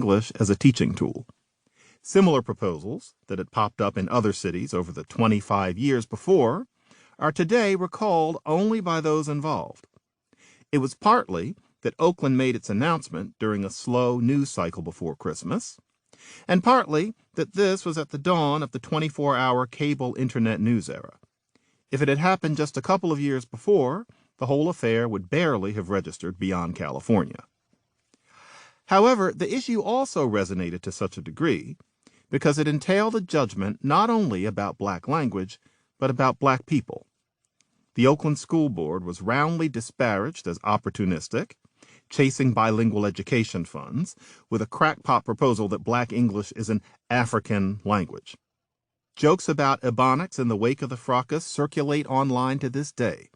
English as a teaching tool. Similar proposals that had popped up in other cities over the 25 years before are today recalled only by those involved. It was partly that Oakland made its announcement during a slow news cycle before Christmas, and partly that this was at the dawn of the 24-hour cable internet news era. If it had happened just a couple of years before, the whole affair would barely have registered beyond California. However, the issue also resonated to such a degree because it entailed a judgment not only about black language, but about black people. The Oakland School Board was roundly disparaged as opportunistic, chasing bilingual education funds, with a crackpot proposal that black English is an African language. Jokes about Ebonics in the wake of the fracas circulate online to this day.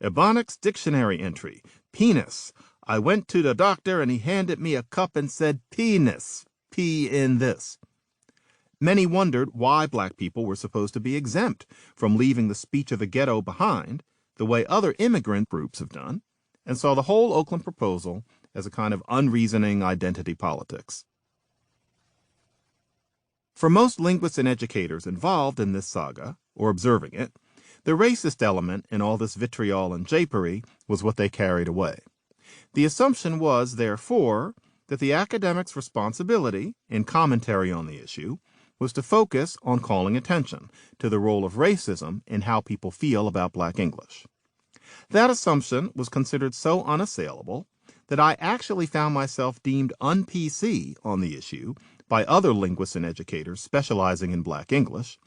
Ebonics dictionary entry, penis. I went to the doctor and he handed me a cup and said penis, pee in this. Many wondered why black people were supposed to be exempt from leaving the speech of the ghetto behind, the way other immigrant groups have done, and saw the whole Oakland proposal as a kind of unreasoning identity politics. For most linguists and educators involved in this saga, or observing it, the racist element in all this vitriol and japery was what they carried away. The assumption was, therefore, that the academic's responsibility in commentary on the issue was to focus on calling attention to the role of racism in how people feel about black English. That assumption was considered so unassailable that I actually found myself deemed un-PC on the issue by other linguists and educators specializing in black English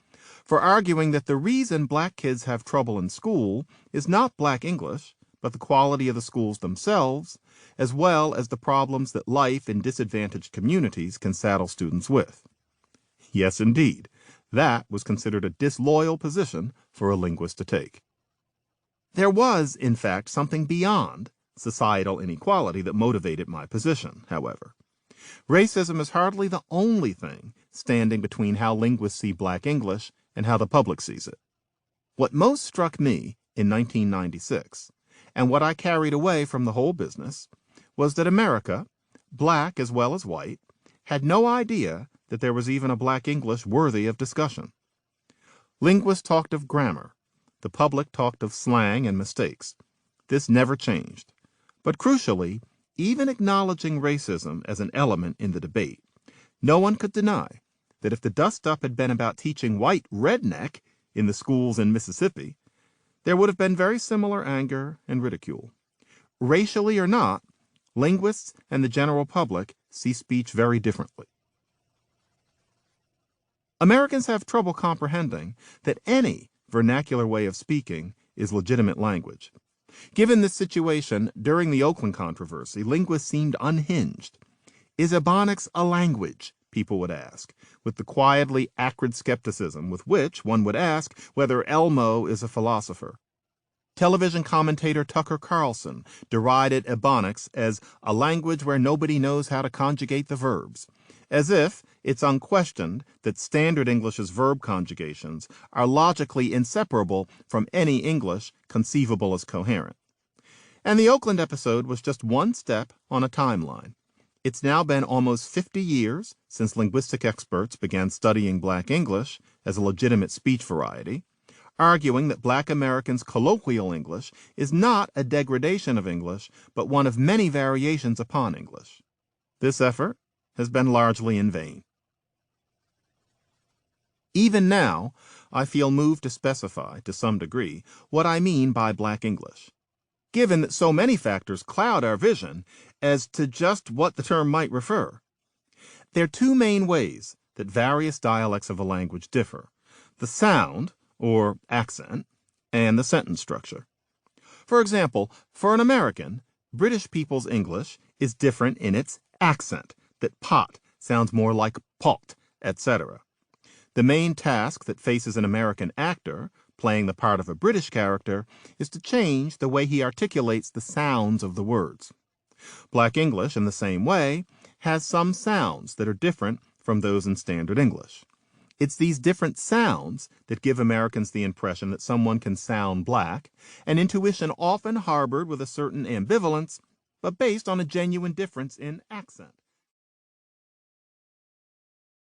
for arguing that the reason black kids have trouble in school is not black English, but the quality of the schools themselves, as well as the problems that life in disadvantaged communities can saddle students with. Yes, indeed, that was considered a disloyal position for a linguist to take. There was, in fact, something beyond societal inequality that motivated my position, however. Racism is hardly the only thing standing between how linguists see black English and how the public sees it. What most struck me in 1996, and what I carried away from the whole business, was that America, black as well as white, had no idea that there was even a black English worthy of discussion. Linguists talked of grammar. The public talked of slang and mistakes. This never changed. But crucially, even acknowledging racism as an element in the debate, no one could deny that if the dust-up had been about teaching white redneck in the schools in Mississippi, there would have been very similar anger and ridicule. Racially or not, linguists and the general public see speech very differently. Americans have trouble comprehending that any vernacular way of speaking is legitimate language. Given this situation, during the Oakland controversy, linguists seemed unhinged. Is Ebonics a language? People would ask, with the quietly acrid skepticism with which one would ask whether Elmo is a philosopher. Television commentator Tucker Carlson derided Ebonics as a language where nobody knows how to conjugate the verbs, as if it's unquestioned that standard English's verb conjugations are logically inseparable from any English conceivable as coherent. And the Oakland episode was just one step on a timeline. It's now been almost 50 years since linguistic experts began studying black English as a legitimate speech variety, arguing that black Americans' colloquial English is not a degradation of English, but one of many variations upon English. This effort has been largely in vain. Even now, I feel moved to specify, to some degree, what I mean by black English, given that so many factors cloud our vision as to just what the term might refer. There are two main ways that various dialects of a language differ: the sound, or accent, and the sentence structure. For example, for an American, British people's English is different in its accent, that pot sounds more like pot, etc. The main task that faces an American actor playing the part of a British character is to change the way he articulates the sounds of the words. Black English, in the same way, has some sounds that are different from those in standard English. It's these different sounds that give Americans the impression that someone can sound black, an intuition often harbored with a certain ambivalence, but based on a genuine difference in accent.